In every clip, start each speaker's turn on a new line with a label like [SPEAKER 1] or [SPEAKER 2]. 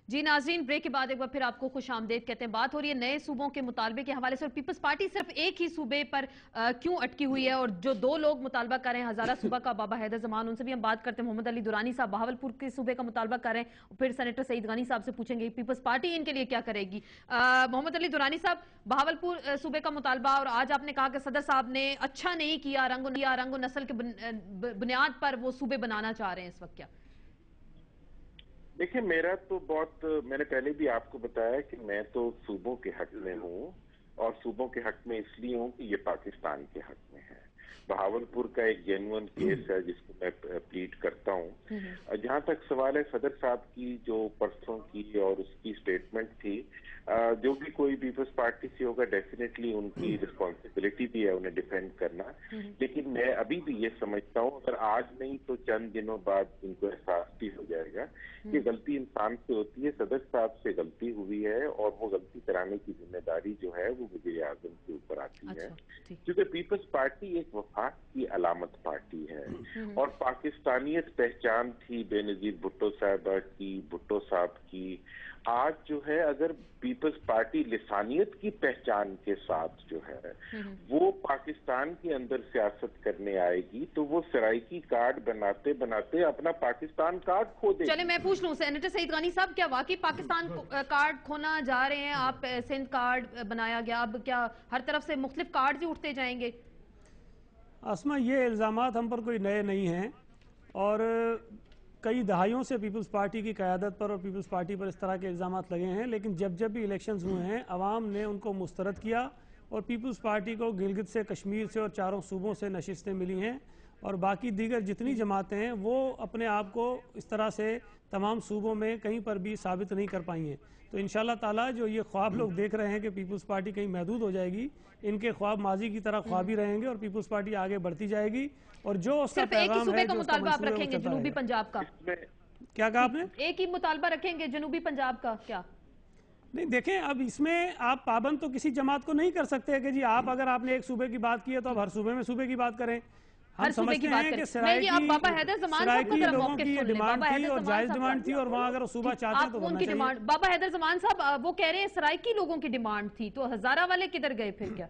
[SPEAKER 1] जी नाज़रीन, ब्रेक के बाद एक बार फिर आपको खुश आमदेद कहते हैं। बात हो रही है नए सूबों के मुतालबे के हवाले से, और पीपल्स पार्टी सिर्फ एक ही सूबे पर क्यों अटकी हुई है, और जो दो लोग मुतालबा कर रहे हैं, हज़ारा सूबा का बाबा हैदर ज़मान, उनसे भी हम बात करते हैं। मोहम्मद अली दुरानी साहब बहावलपुर के सूबे का मुतालबा कर रहे हैं, फिर सेनेटर सईद गनी साहब से पूछेंगे पीपल्स पार्टी इनके लिए क्या करेगी। मोहम्मद अली दुरानी साहब, बहावलपुर सूबे का मुतालबा, और आज आपने कहा कि सदर साहब ने अच्छा नहीं किया, रंग नस्ल के बुनियाद पर वो सूबे बनाना चाह रहे हैं इस वक्त, क्या?
[SPEAKER 2] देखिए, मैंने पहले भी आपको बताया कि मैं तो सूबों के हक में हूँ, और सूबों के हक में इसलिए हूँ कि ये पाकिस्तान के हक में है। बहावलपुर का एक जेन्युइन केस है जिसको मैं प्लीड करता हूँ। जहाँ तक सवाल है सदर साहब की जो परसों की और उसकी स्टेटमेंट थी, जो भी कोई पीपल्स पार्टी से होगा डेफिनेटली उनकी रिस्पॉन्सिबिलिटी भी है उन्हें डिफेंड करना, लेकिन मैं अभी भी ये समझता हूँ अगर आज नहीं तो चंद दिनों बाद उनको एहसास भी हो जाएगा कि गलती इंसान से होती है। सदर साहब से गलती हुई है और वो गलती कराने की जिम्मेदारी जो है वो वज़ीर आज़म के ऊपर आती है, क्योंकि पीपल्स पार्टी एक वफाक की अलामत पार्टी है और पाकिस्तानियत पहचान थी बेनजीर भुट्टो साहबा की, भुट्टो साहब की। आज जो है अगर पीपल्स पार्टी लिसानियत की पहचान के साथ जो है वो पाकिस्तान के अंदर सियासत करने आएगी तो वो सराइकी कार्ड बनाते बनाते अपना पाकिस्तान कार्ड खो देगी।
[SPEAKER 1] चले मैं पूछ लूं सेनेटर सईद गनी साहब, क्या वाकई पाकिस्तान कार्ड खोना जा रहे हैं आप? सिंध कार्ड बनाया गया, अब क्या हर तरफ से मुख्तलिफ कार्ड ही उठते जाएंगे?
[SPEAKER 3] आसमा, ये इल्ज़ामात हम पर कोई नए नहीं हैं और कई दहाइयों से पीपल्स पार्टी की क़यादत पर और पीपल्स पार्टी पर इस तरह के इल्ज़ामात लगे हैं, लेकिन जब जब भी इलेक्शंस हुए हैं अवाम ने उनको मुस्तरद किया और पीपल्स पार्टी को गिलगित से, कश्मीर से और चारों सूबों से नशिस्तें मिली हैं और बाकी दीगर जितनी जमातें हैं वो अपने आप को इस तरह से तमाम सूबों में कहीं पर भी साबित नहीं कर पाई हैं। तो इंशाअल्लाह ताला जो ये ख्वाब लोग देख रहे हैं कि पीपल्स पार्टी कहीं महदूद हो जाएगी, इनके ख्वाब माजी की तरह ख्वाबी रहेंगे और पीपल्स पार्टी आगे बढ़ती जाएगी। और जो उसका पैगाम है, जो उसका मंसूबा है,
[SPEAKER 1] जनूबी पंजाब का
[SPEAKER 3] क्या कहा आपने?
[SPEAKER 1] एक ही मुतालबा रखेंगे जनूबी पंजाब का क्या?
[SPEAKER 3] नहीं, देखें, अब इसमें आप पाबंद तो किसी जमात को नहीं कर सकते कि जी आप अगर आपने एक सूबे की बात की है तो अब हर सूबे में सूबे की बात करें। हम समझते हैं कि
[SPEAKER 1] बाबा हैदर ज़मान साहब
[SPEAKER 3] लोगों की डिमांड थी और जायज डिमांड थी और वहाँ अगर सूबा चाहते हैं तो
[SPEAKER 1] उनकी डिमांड। बाबा हैदर ज़मान साहब वो कह रहे हैं सराइकी लोगों की डिमांड थी, तो हजारा वाले किधर गए फिर? क्या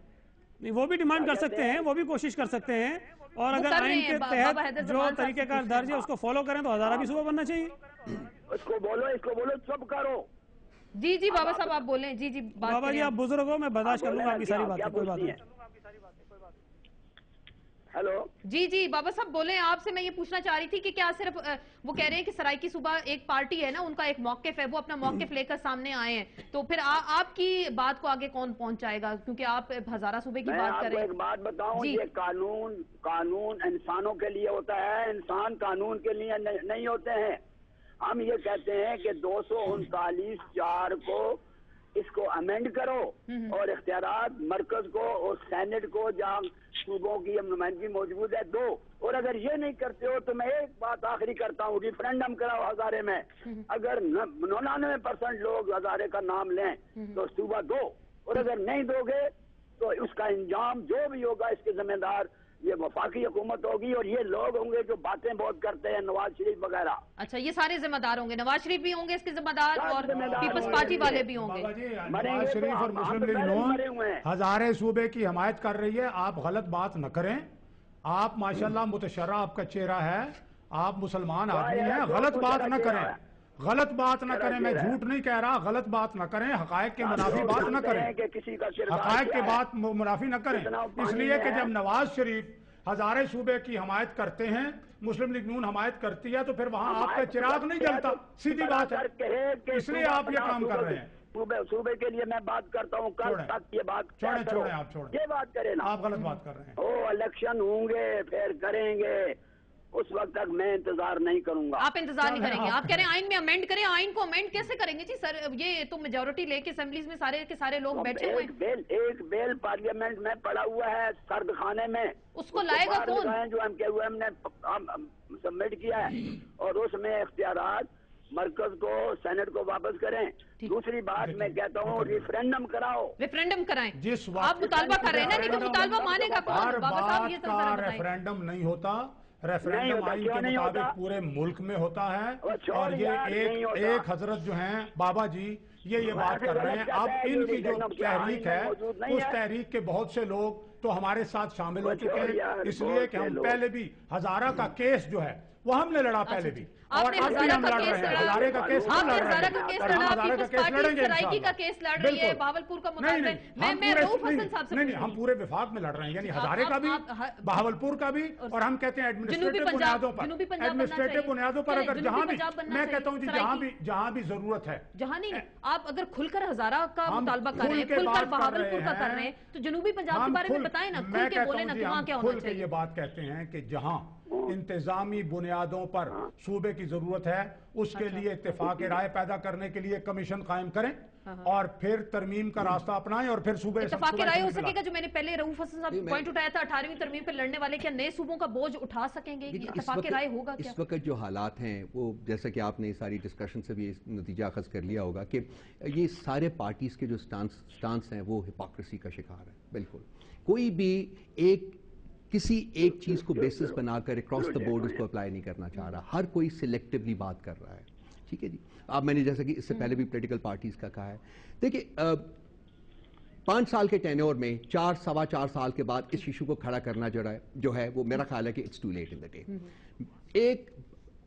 [SPEAKER 3] नहीं, वो भी डिमांड कर सकते हैं, वो भी कोशिश कर सकते हैं, और अगर आइन के तहत जो तरीकेकार दर्ज है उसको फॉलो करें तो हजारा भी सूबा बनना चाहिए।
[SPEAKER 4] इसको बोलो सब करो।
[SPEAKER 1] जी जी बाबा साहब आप बोलें। जी जी
[SPEAKER 3] बाबा जी आप बुजुर्ग हो, मैं बर्दाश्त कर लूंगा आपकी सारी बातें, कोई बात नहीं।
[SPEAKER 4] हेलो
[SPEAKER 1] जी जी बाबा साहब बोले। आपसे मैं ये पूछना चाह रही थी कि क्या सिर्फ वो कह रहे हैं कि सराइकी सूबा एक पार्टी है ना, उनका एक मौकिफ है, वो अपना मौकिफ लेकर सामने आए हैं, तो फिर आपकी बात को आगे कौन पहुंचाएगा? क्योंकि आप हजारा सूबे की बात कर रहे हैं।
[SPEAKER 4] एक बात बताऊं, ये कानून इंसानों के लिए होता है, इंसान कानून के लिए नहीं होते हैं। हम ये कहते हैं कि 239(4) को इसको अमेंड करो और इख्तियारात मरकज को और सेनेट को जहाँ सूबों की नुमाइंदगी मौजूद है दो। और अगर ये नहीं करते हो तो मैं एक बात आखिरी करता हूँ, रिफरेंडम कराओ हजारे में। अगर 99% लोग हजारे का नाम लें तो सूबा दो, और अगर नहीं दोगे तो उसका इंजाम जो भी होगा इसके जिम्मेदार ये वफाकी हुकूमत होगी और ये लोग होंगे जो बातें बहुत करते हैं, नवाज शरीफ वगैरह।
[SPEAKER 1] अच्छा, ये सारे जिम्मेदार होंगे, नवाज शरीफ भी होंगे इसके जिम्मेदार और पीपल्स पार्टी वाले भी होंगे।
[SPEAKER 5] नवाज शरीफ और मुस्लिम लीग नून हजारे सूबे की हिमायत कर रही है। आप गलत बात न करें। आप माशाल्लाह मुतशर्रा आपका चेहरा है, आप मुसलमान आदमी हैं, गलत बात न करें, गलत बात न करें। मैं झूठ नहीं कह रहा, गलत बात न करें, हकायक के मुनाफी बात न करें, हकायक के बात मुनाफी न करें। इसलिए कि जब नवाज शरीफ हजारे सूबे की हमायत करते हैं, मुस्लिम लीग नून हमायत करती है, तो फिर वहाँ आपका चिराग नहीं जलता। सीधी बात है, इसलिए आप ये काम कर रहे हैं।
[SPEAKER 4] सूबे के लिए मैं बात करता हूँ, कल तक ये बात
[SPEAKER 5] छोड़े आप छोड़े,
[SPEAKER 4] ये बात करें ना,
[SPEAKER 5] आप गलत बात कर रहे हैं।
[SPEAKER 4] ओ इलेक्शन होंगे फिर करेंगे, उस वक्त तक मैं इंतजार नहीं करूंगा।
[SPEAKER 1] आप इंतजार नहीं करेंगे? आप कह रहे हैं आइन में अमेंड करें। आइन को अमेंड कैसे करेंगे जी सर? ये तो मेजोरिटी लेके असेंबलीज में सारे के सारे लोग बैठे हुए हैं।
[SPEAKER 4] एक बिल पार्लियामेंट में पड़ा हुआ है सर्द खाने में,
[SPEAKER 1] उसको लाएगा कौन?
[SPEAKER 4] जो हमने सबमिट किया है, और उसमें इख्तियारात मरकज को, सेनेट को वापस करें। दूसरी बात मैं कहता हूँ रेफरेंडम कराओ,
[SPEAKER 1] रेफरेंडम कराएं।
[SPEAKER 5] जिस
[SPEAKER 1] आप मुतालबा कर रहे हैं ना, नहीं तो मुतालबा मानेगा कौन? बाबा साहब ये
[SPEAKER 5] रेफरेंडम नहीं होता। रेफरेंडम आइन के मुताबिक पूरे मुल्क में होता है, और ये एक हजरत जो हैं बाबा जी ये बात कर रहे हैं। अब इनकी जो तहरीक है, उस तहरीक के बहुत से लोग तो हमारे साथ शामिल हो चुके हैं, इसलिए कि हम पहले भी हजारा का केस जो है वो हमने लड़ा पहले भी, और अब भी हम लड़ रहे हैं। हजारे का केस
[SPEAKER 1] लड़ रहे हैं, का केस लड़ रही है, बहावलपुर का मुताबिक
[SPEAKER 5] नहीं, हम पूरे विभाग में लड़ रहे हैं, यानी हजारे का भी, बहावलपुर का भी, और हम कहते हैं एडमिनिस्ट्रेटिव बुनियादों पर, अगर जहां भी, मैं कहता हूं जी जहां भी जरूरत है,
[SPEAKER 1] जहां नहीं, आप अगर खुलकर हजारा का मुतालबा कर रहे हैं, खुलकर बहावलपुर का कर रहे हैं, तो जनूबी पंजाब के बारे में बताएं ना, खुल के बोले ना कि वहां क्या होना चाहिए।
[SPEAKER 5] ये बात कहते हैं कि जहां इंतजामी बुनियादों पर सूबे की जरूरत है, उसके लिए इत्तेफाक राय पैदा करने के लिए कमीशन कायम करें, और फिर तरमीम का रास्ता अपनाएं, और फिर सूबे
[SPEAKER 1] इत्तेफाक राय हो सकेगा। जो मैंने पहले रऊफ हसन साहब पॉइंट उठाया था, 18वीं तरमीम पर लड़ने वाले क्या नए सूबों का बोझ उठा सकेंगे? इत्तेफाक राय होगा क्या?
[SPEAKER 6] इस वक्त जो हालात हैं वो, जैसा कि आपने सारी डिस्कशन से भी नतीजा अखज़ कर लिया होगा कि ये सारे पार्टीज के जो स्टांस हैं वो हिपोक्रेसी का शिकार है। बिल्कुल कोई भी किसी एक चीज को बेसिस बनाकर अक्रॉस द बोर्ड उसको अप्लाई नहीं करना चाह रहा, हर कोई सिलेक्टिवली बात कर रहा है। ठीक है जी, अब मैंने जैसा कि इससे पहले भी पॉलिटिकल पार्टीज का कहा है, देखिए 5 साल के टेन्योर में 4 सवा साल के बाद इस इशू को खड़ा करना जो है वो मेरा ख्याल है कि it's too late in the day. एक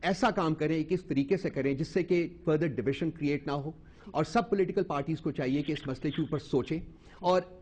[SPEAKER 6] ऐसा काम करें, एक इस तरीके से करें जिससे कि फर्दर डिविजन क्रिएट ना हो, और सब पॉलिटिकल पार्टीज को चाहिए कि इस मसले के ऊपर सोचें, और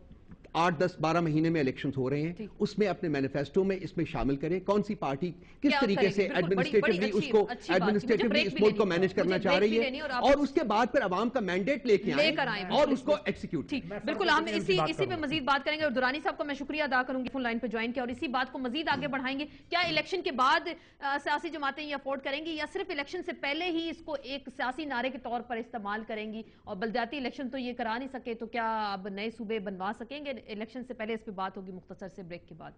[SPEAKER 6] 8, 10, 12 महीने में इलेक्शंस हो रहे हैं, उसमें अपने मैनिफेस्टो में इसमें शामिल करें कौन सी पार्टी किस तरीके से एडमिनिस्ट्रेटिवली इस मुल्क को मैनेज करना चाह रही है, और उसके बाद फिर अवाम का मैंडेट लेके आए और उसको एक्सिक्यूट।
[SPEAKER 1] बिल्कुल, हम इसी पे मजीद बात करेंगे, और दुरानी साहब को मैं शुक्रिया अदा करूंगी फोन लाइन पे ज्वाइन किया, और इसी बात को मजीद आगे बढ़ाएंगे। क्या इलेक्शन के बाद सियासी जमातें ये अफोर्ड करेंगी, या सिर्फ इलेक्शन से पहले ही इसको एक सियासी नारे के तौर पर इस्तेमाल करेंगी, और बलदियाती इलेक्शन तो ये करा नहीं सके, तो क्या अब नए सूबे बनवा सकेंगे इलेक्शन से पहले? इस पे बात होगी मुख्तसर से ब्रेक के बाद।